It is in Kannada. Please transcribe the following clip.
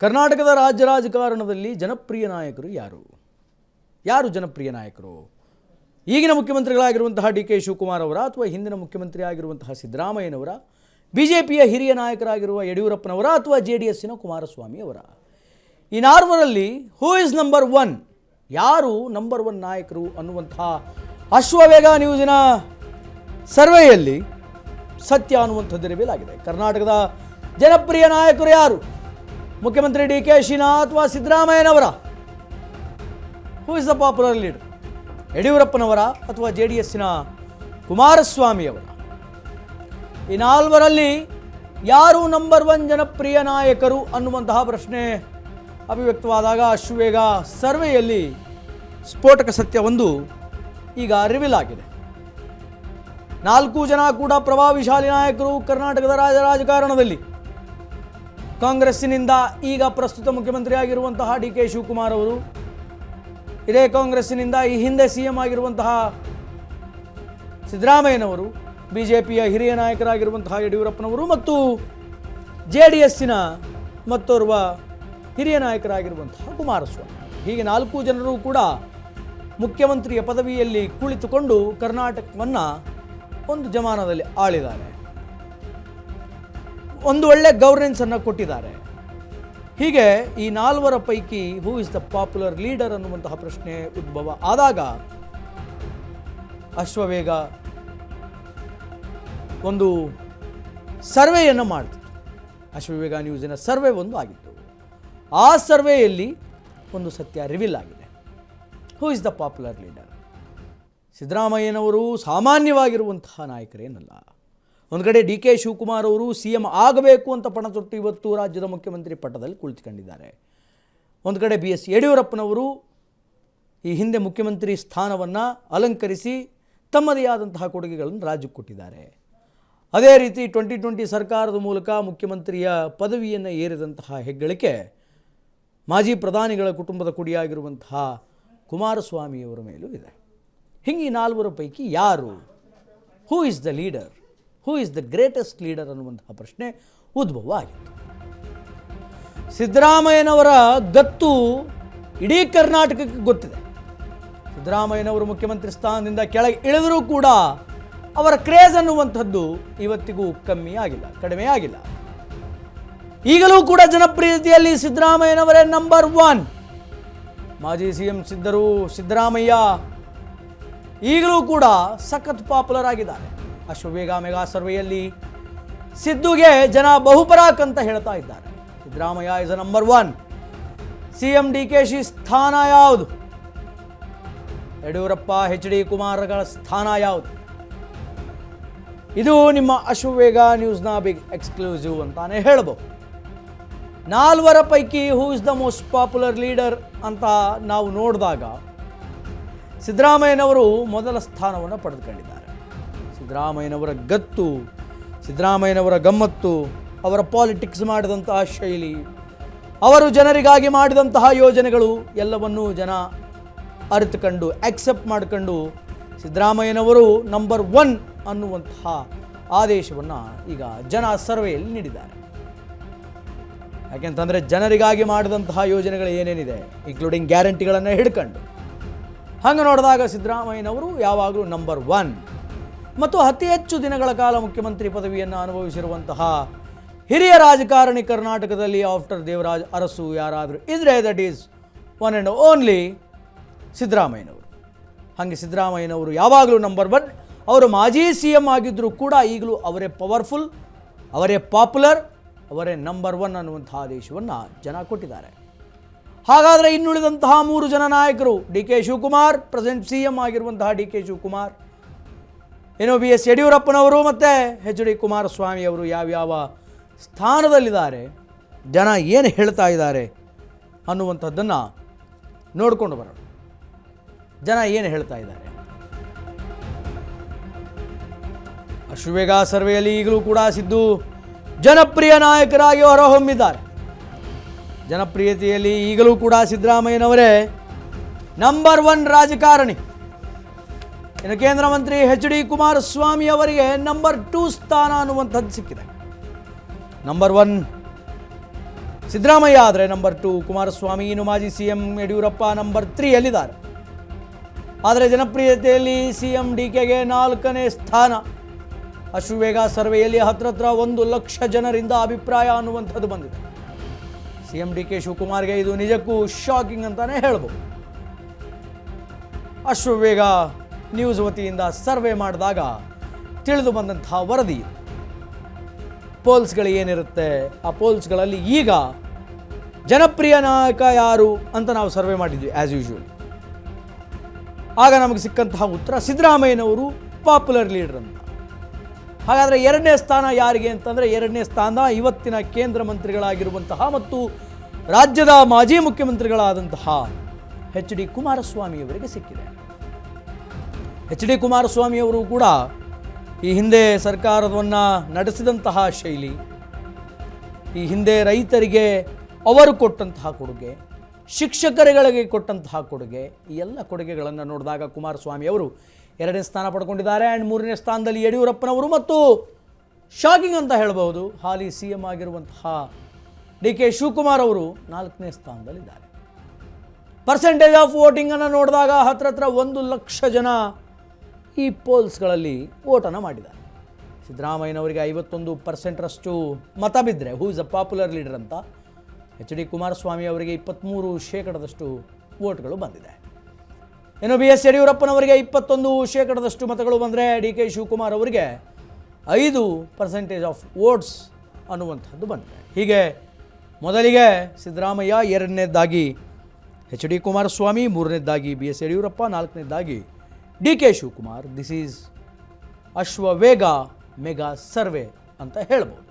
ಕರ್ನಾಟಕದ ರಾಜ್ಯ ರಾಜಕಾರಣದಲ್ಲಿ ಜನಪ್ರಿಯ ನಾಯಕರು ಯಾರು ಜನಪ್ರಿಯ ನಾಯಕರು? ಈಗಿನ ಮುಖ್ಯಮಂತ್ರಿಗಳಾಗಿರುವಂತಹ ಡಿ ಕೆ ಶಿವಕುಮಾರ್ ಅವರ ಅಥವಾ ಹಿಂದಿನ ಮುಖ್ಯಮಂತ್ರಿ ಆಗಿರುವಂತಹ ಸಿದ್ದರಾಮಯ್ಯನವರ, ಬಿಜೆಪಿಯ ಹಿರಿಯ ನಾಯಕರಾಗಿರುವ ಯಡಿಯೂರಪ್ಪನವರ ಅಥವಾ JDSನ ಕುಮಾರಸ್ವಾಮಿ ಅವರ? ಈ ನಾಲ್ವರಲ್ಲಿ ಹೂ ಇಸ್ ನಂಬರ್ ಒನ್? ಯಾರು ನಂಬರ್ ಒನ್ ನಾಯಕರು ಅನ್ನುವಂತಹ ಅಶ್ವವೇಗ ನ್ಯೂಸಿನ ಸರ್ವೆಯಲ್ಲಿ ಸತ್ಯ ಅನ್ನುವಂಥದ್ದು ರಿವೀಲ್ ಆಗಿದೆ. ಕರ್ನಾಟಕದ ಜನಪ್ರಿಯ ನಾಯಕರು ಯಾರು? ಮುಖ್ಯಮಂತ್ರಿ ಡಿ ಕೆ ಶಿನ ಅಥವಾ ಸಿದ್ದರಾಮಯ್ಯನವರ? Who is the popular leader? ಯಡಿಯೂರಪ್ಪನವರ ಅಥವಾ JDSನ ಕುಮಾರಸ್ವಾಮಿಯವರ? ಈ ನಾಲ್ವರಲ್ಲಿ ಯಾರು ನಂಬರ್ ಒನ್ ಜನಪ್ರಿಯ ನಾಯಕರು ಅನ್ನುವಂತಹ ಪ್ರಶ್ನೆ ಅಭಿವ್ಯಕ್ತವಾದಾಗ ಅಶ್ವವೇಗ ಸರ್ವೆಯಲ್ಲಿ ಸ್ಫೋಟಕ ಸತ್ಯವೊಂದು ಈಗ ರಿವೀಲ್ ಆಗಿದೆ. 4 ಜನ ಕೂಡ ಪ್ರಭಾವಶಾಲಿ ನಾಯಕರು ಕರ್ನಾಟಕದ ರಾಜಕಾರಣದಲ್ಲಿ. ಕಾಂಗ್ರೆಸ್ಸಿನಿಂದ ಈಗ ಪ್ರಸ್ತುತ ಮುಖ್ಯಮಂತ್ರಿ ಆಗಿರುವಂತಹ ಡಿ ಕೆ ಶಿವಕುಮಾರ್ ಅವರು, ಇದೇ ಕಾಂಗ್ರೆಸ್ಸಿನಿಂದ ಈ ಹಿಂದೆ CM ಆಗಿರುವಂತಹ ಸಿದ್ದರಾಮಯ್ಯನವರು, ಬಿಜೆಪಿಯ ಹಿರಿಯ ನಾಯಕರಾಗಿರುವಂತಹ ಯಡಿಯೂರಪ್ಪನವರು ಮತ್ತು JDSನ ಮತ್ತೋರ್ವ ಹಿರಿಯ ನಾಯಕರಾಗಿರುವಂತಹ ಕುಮಾರಸ್ವಾಮಿ. ಹೀಗೆ 4 ಜನರು ಕೂಡ ಮುಖ್ಯಮಂತ್ರಿಯ ಪದವಿಯಲ್ಲಿ ಕುಳಿತುಕೊಂಡು ಕರ್ನಾಟಕವನ್ನು ಒಂದು ಜಮಾನದಲ್ಲಿ ಆಳಿದ್ದಾರೆ, ಒಂದು ಒಳ್ಳೆ ಗವರ್ನೆನ್ಸನ್ನು ಕೊಟ್ಟಿದ್ದಾರೆ. ಹೀಗೆ ಈ 4 ಪೈಕಿ who is the popular leader ಅನ್ನುವಂತಹ ಪ್ರಶ್ನೆ ಉದ್ಭವ ಆದಾಗ ಅಶ್ವವೇಗ ಒಂದು ಸರ್ವೆಯನ್ನು ಮಾಡಿತು. ಅಶ್ವವೇಗ ನ್ಯೂಸಿನ ಸರ್ವೆ ಒಂದು ಆಗಿತ್ತು. ಆ ಸರ್ವೆಯಲ್ಲಿ ಒಂದು ಸತ್ಯ ರಿವೀಲ್ ಆಗಿದೆ. Who is the popular leader? ಸಿದ್ದರಾಮಯ್ಯನವರು ಸಾಮಾನ್ಯವಾಗಿರುವಂತಹ ನಾಯಕರೇನಲ್ಲ. ಒಂದು ಕಡೆ ಡಿ ಕೆ ಶಿವಕುಮಾರ್ ಅವರು CM ಆಗಬೇಕು ಅಂತ ಪಣ ತೊಟ್ಟು ಇವತ್ತು ರಾಜ್ಯದ ಮುಖ್ಯಮಂತ್ರಿ ಪಟ್ಟದಲ್ಲಿ ಕುಳಿತುಕೊಂಡಿದ್ದಾರೆ. ಒಂದು ಕಡೆ BS ಯಡಿಯೂರಪ್ಪನವರು ಈ ಹಿಂದೆ ಮುಖ್ಯಮಂತ್ರಿ ಸ್ಥಾನವನ್ನು ಅಲಂಕರಿಸಿ ತಮ್ಮದೇ ಆದಂತಹ ಕೊಡುಗೆಗಳನ್ನು ರಾಜ್ಯಕ್ಕೆ ಕೊಟ್ಟಿದ್ದಾರೆ. ಅದೇ ರೀತಿ 2020 ಸರ್ಕಾರದ ಮೂಲಕ ಮುಖ್ಯಮಂತ್ರಿಯ ಪದವಿಯನ್ನು ಏರಿದಂತಹ ಹೆಗ್ಗಳಿಕೆ ಮಾಜಿ ಪ್ರಧಾನಿಗಳ ಕುಟುಂಬದ ಕುಡಿಯಾಗಿರುವಂತಹ ಕುಮಾರಸ್ವಾಮಿಯವರ ಮೇಲೂ ಇದೆ. ಹಿಂಗೆ ಈ 4 ಪೈಕಿ ಯಾರು? Who is the leader? Who is the greatest leader ಅನ್ನುವಂತಹ ಪ್ರಶ್ನೆ ಉದ್ಭವ ಆಗಿತ್ತು. ಸಿದ್ದರಾಮಯ್ಯನವರ ಗತ್ತು ಇಡೀ ಕರ್ನಾಟಕಕ್ಕೆ ಗೊತ್ತಿದೆ. ಸಿದ್ದರಾಮಯ್ಯನವರು ಮುಖ್ಯಮಂತ್ರಿ ಸ್ಥಾನದಿಂದ ಕೆಳಗೆ ಇಳಿದರೂ ಕೂಡ ಅವರ ಕ್ರೇಜ್ ಅನ್ನುವಂಥದ್ದು ಇವತ್ತಿಗೂ ಕಡಿಮೆ ಆಗಿಲ್ಲ. ಈಗಲೂ ಕೂಡ ಜನಪ್ರಿಯತೆಯಲ್ಲಿ ಸಿದ್ದರಾಮಯ್ಯನವರೇ ನಂಬರ್ ಒನ್. ಮಾಜಿ CM ಸಿದ್ದರಾಮಯ್ಯ ಈಗಲೂ ಕೂಡ ಸಖತ್ ಪಾಪ್ಯುಲರ್ ಆಗಿದ್ದಾರೆ. ಅಶ್ವವೇಗ ಮೆಗಾ ಸರ್ವೆಯಲ್ಲಿ ಸಿದ್ದುಗೆ ಜನ ಬಹುಪರಾಕ್ ಅಂತ ಹೇಳ್ತಾ ಇದ್ದಾರೆ. Siddaramaiah is a number one. CM DK ಸ್ಥಾನ ಯಾವುದು? ಯಡಿಯೂರಪ್ಪ HD ಕುಮಾರಗಳ ಸ್ಥಾನ ಯಾವುದು? ಇದು ನಿಮ್ಮ ಅಶ್ವವೇಗ ನ್ಯೂಸ್ನ ಬಿಗ್ ಎಕ್ಸ್ಕ್ಲೂಸಿವ್ ಅಂತಾನೆ ಹೇಳ್ಬೋದು. 4 ಪೈಕಿ who is the most popular leader ಅಂತ ನಾವು ನೋಡಿದಾಗ ಸಿದ್ದರಾಮಯ್ಯನವರು ಮೊದಲ ಸ್ಥಾನವನ್ನು ಪಡೆದುಕೊಂಡಿದ್ದಾರೆ. ಸಿದ್ದರಾಮಯ್ಯನವರ ಗತ್ತು, ಸಿದ್ದರಾಮಯ್ಯನವರ ಗಮ್ಮತ್ತು, ಅವರ ಪಾಲಿಟಿಕ್ಸ್ ಮಾಡಿದಂತಹ ಶೈಲಿ, ಅವರು ಜನರಿಗಾಗಿ ಮಾಡಿದಂತಹ ಯೋಜನೆಗಳು ಎಲ್ಲವನ್ನೂ ಜನ ಅರಿತುಕೊಂಡು ಆಕ್ಸೆಪ್ಟ್ ಮಾಡಿಕೊಂಡು ಸಿದ್ದರಾಮಯ್ಯನವರು ನಂಬರ್ ಒನ್ ಅನ್ನುವಂತಹ ಆದೇಶವನ್ನು ಈಗ ಜನ ಸರ್ವೆಯಲ್ಲಿ ನೀಡಿದ್ದಾರೆ. ಯಾಕೆಂತಂದರೆ ಜನರಿಗಾಗಿ ಮಾಡಿದಂತಹ ಯೋಜನೆಗಳು ಏನೇನಿದೆ, ಇನ್ಕ್ಲೂಡಿಂಗ್ ಗ್ಯಾರಂಟಿಗಳನ್ನು ಹಿಡ್ಕೊಂಡು, ಹಂಗೆ ನೋಡಿದಾಗ ಸಿದ್ದರಾಮಯ್ಯನವರು ಯಾವಾಗಲೂ ನಂಬರ್ ಒನ್. ಮತ್ತು ಅತಿ ಹೆಚ್ಚು ದಿನಗಳ ಕಾಲ ಮುಖ್ಯಮಂತ್ರಿ ಪದವಿಯನ್ನು ಅನುಭವಿಸಿರುವಂತಹ ಹಿರಿಯ ರಾಜಕಾರಣಿ ಕರ್ನಾಟಕದಲ್ಲಿ ಆಫ್ಟರ್ ದೇವರಾಜ್ ಅರಸು ಯಾರಾದರೂ ಇದ್ರೆ that is one and only ಸಿದ್ದರಾಮಯ್ಯನವರು. ಹಾಗೆ ಸಿದ್ದರಾಮಯ್ಯನವರು ಯಾವಾಗಲೂ ನಂಬರ್ ಒನ್. ಅವರು ಮಾಜಿ CM ಆಗಿದ್ದರೂ ಕೂಡ ಈಗಲೂ ಅವರೇ ಪವರ್ಫುಲ್, ಅವರೇ ಪಾಪ್ಯುಲರ್, ಅವರೇ ನಂಬರ್ ಒನ್ ಅನ್ನುವಂತಹ ಆದೇಶವನ್ನು ಜನ ಕೊಟ್ಟಿದ್ದಾರೆ. ಹಾಗಾದರೆ ಇನ್ನುಳಿದಂತಹ 3 ಜನ ನಾಯಕರು, D K Shivakumar, present CM ಆಗಿರುವಂತಹ ಡಿ ಕೆ ಶಿವಕುಮಾರ್, BS ಯಡಿಯೂರಪ್ಪನವರು ಮತ್ತು HD ಕುಮಾರಸ್ವಾಮಿ ಅವರು ಯಾವ್ಯಾವ ಸ್ಥಾನದಲ್ಲಿದ್ದಾರೆ, ಜನ ಏನು ಹೇಳ್ತಾ ಇದ್ದಾರೆ ಅನ್ನುವಂಥದ್ದನ್ನು ನೋಡಿಕೊಂಡು ಬರೋಣ. ಜನ ಏನು ಹೇಳ್ತಾ ಇದ್ದಾರೆ? ಅಶ್ವವೇಗ ಸರ್ವೆಯಲ್ಲಿ ಈಗಲೂ ಕೂಡ ಸಿದ್ದು ಜನಪ್ರಿಯ ನಾಯಕರಾಗಿ ಹೊರಹೊಮ್ಮಿದ್ದಾರೆ. ಜನಪ್ರಿಯತೆಯಲ್ಲಿ ಈಗಲೂ ಕೂಡ ಸಿದ್ದರಾಮಯ್ಯನವರೇ ನಂಬರ್ ಒನ್ ರಾಜಕಾರಣಿ. ಇನ್ನು ಕೇಂದ್ರ ಮಂತ್ರಿ HD ಕುಮಾರಸ್ವಾಮಿ ಅವರಿಗೆ ನಂಬರ್ 2 ಸ್ಥಾನ ಅನ್ನುವಂಥದ್ದು ಸಿಕ್ಕಿದೆ. ನಂಬರ್ ಒನ್ ಸಿದ್ದರಾಮಯ್ಯ ಆದರೆ ನಂಬರ್ 2, ಕುಮಾರಸ್ವಾಮಿ ಇನ್ನು ಮಾಜಿ CM ಯಡಿಯೂರಪ್ಪ ನಂಬರ್ 3 ಯಲ್ಲಿದ್ದಾರೆ. ಆದರೆ ಜನಪ್ರಿಯತೆಯಲ್ಲಿ CM DKಗೆ 4ನೇ ಸ್ಥಾನ. ಅಶ್ವವೇಗ ಸರ್ವೆಯಲ್ಲಿ ಹತ್ರ 1 ಲಕ್ಷ ಜನರಿಂದ ಅಭಿಪ್ರಾಯ ಅನ್ನುವಂಥದ್ದು ಬಂದಿದೆ. CM DK ಶಿವಕುಮಾರ್ಗೆ ಇದು ನಿಜಕ್ಕೂ ಶಾಕಿಂಗ್ ಅಂತಾನೆ ಹೇಳ್ಬೋದು. ಅಶ್ವವೇಗ ನ್ಯೂಸ್ ವತಿಯಿಂದ ಸರ್ವೆ ಮಾಡಿದಾಗ ತಿಳಿದು ಬಂದಂತಹ ವರದಿ. ಪೋಲ್ಸ್ಗಳು ಏನಿರುತ್ತೆ, ಆ ಪೋಲ್ಸ್ಗಳಲ್ಲಿ ಈಗ ಜನಪ್ರಿಯ ನಾಯಕ ಯಾರು ಅಂತ ನಾವು ಸರ್ವೆ ಮಾಡಿದ್ವಿ ಆ್ಯಸ್ ಯೂಶುವಲ್. ಆಗ ನಮಗೆ ಸಿಕ್ಕಂತಹ ಉತ್ತರ ಸಿದ್ದರಾಮಯ್ಯನವರು ಪಾಪ್ಯುಲರ್ ಲೀಡರ್ ಅಂತ. ಹಾಗಾದರೆ 2ನೇ ಸ್ಥಾನ ಯಾರಿಗೆ ಅಂತಂದರೆ 2ನೇ ಸ್ಥಾನ ಇವತ್ತಿನ ಕೇಂದ್ರ ಮಂತ್ರಿಗಳಾಗಿರುವಂತಹ ಮತ್ತು ರಾಜ್ಯದ ಮಾಜಿ ಮುಖ್ಯಮಂತ್ರಿಗಳಾದಂತಹ HD ಕುಮಾರಸ್ವಾಮಿಯವರಿಗೆ ಸಿಕ್ಕಿದೆ. HD ಕುಮಾರಸ್ವಾಮಿಯವರು ಕೂಡ ಈ ಹಿಂದೆ ಸರ್ಕಾರವನ್ನು ನಡೆಸಿದಂತಹ ಶೈಲಿ, ಈ ಹಿಂದೆ ರೈತರಿಗೆ ಅವರು ಕೊಟ್ಟಂತಹ ಕೊಡುಗೆ, ಶಿಕ್ಷಕರುಗಳಿಗೆ ಕೊಟ್ಟಂತಹ ಕೊಡುಗೆ, ಈ ಎಲ್ಲ ಕೊಡುಗೆಗಳನ್ನು ನೋಡಿದಾಗ ಕುಮಾರಸ್ವಾಮಿ ಅವರು 2ನೇ ಸ್ಥಾನ ಪಡ್ಕೊಂಡಿದ್ದಾರೆ. ಆ್ಯಂಡ್ 3ನೇ ಸ್ಥಾನದಲ್ಲಿ ಯಡಿಯೂರಪ್ಪನವರು ಮತ್ತು ಶಾಕಿಂಗ್ ಅಂತ ಹೇಳ್ಬೋದು ಹಾಲಿ CM ಆಗಿರುವಂತಹ DK ಶಿವಕುಮಾರ್ ಅವರು 4ನೇ ಸ್ಥಾನದಲ್ಲಿದ್ದಾರೆ. ಪರ್ಸೆಂಟೇಜ್ ಆಫ್ ವೋಟಿಂಗನ್ನು ನೋಡಿದಾಗ ಹತ್ರ 1 ಲಕ್ಷ ಜನ ಈ ಪೋಲ್ಸ್ಗಳಲ್ಲಿ ವೋಟನ್ನು ಮಾಡಿದ್ದಾರೆ. ಸಿದ್ದರಾಮಯ್ಯನವರಿಗೆ 51% ಮತ ಬಿದ್ದರೆ who is a popular leader ಅಂತ, HD ಕುಮಾರಸ್ವಾಮಿ ಅವರಿಗೆ 23% ವೋಟ್ಗಳು ಬಂದಿದೆ. ಇನ್ನು BS ಯಡಿಯೂರಪ್ಪನವರಿಗೆ 21% ಮತಗಳು ಬಂದರೆ DK ಶಿವಕುಮಾರ್ ಅವರಿಗೆ 5% ಆಫ್ ವೋಟ್ಸ್ ಅನ್ನುವಂಥದ್ದು ಬಂದಿದೆ. ಹೀಗೆ ಮೊದಲಿಗೆ ಸಿದ್ದರಾಮಯ್ಯ, 2ನೇದಾಗಿ HD ಕುಮಾರಸ್ವಾಮಿ, 3ನೇದಾಗಿ BS ಯಡಿಯೂರಪ್ಪ, 4ನೇದಾಗಿ DK Shivakumar. This is Ashwavega mega survey ಅಂತ ಹೇಳ್ಬೋದು.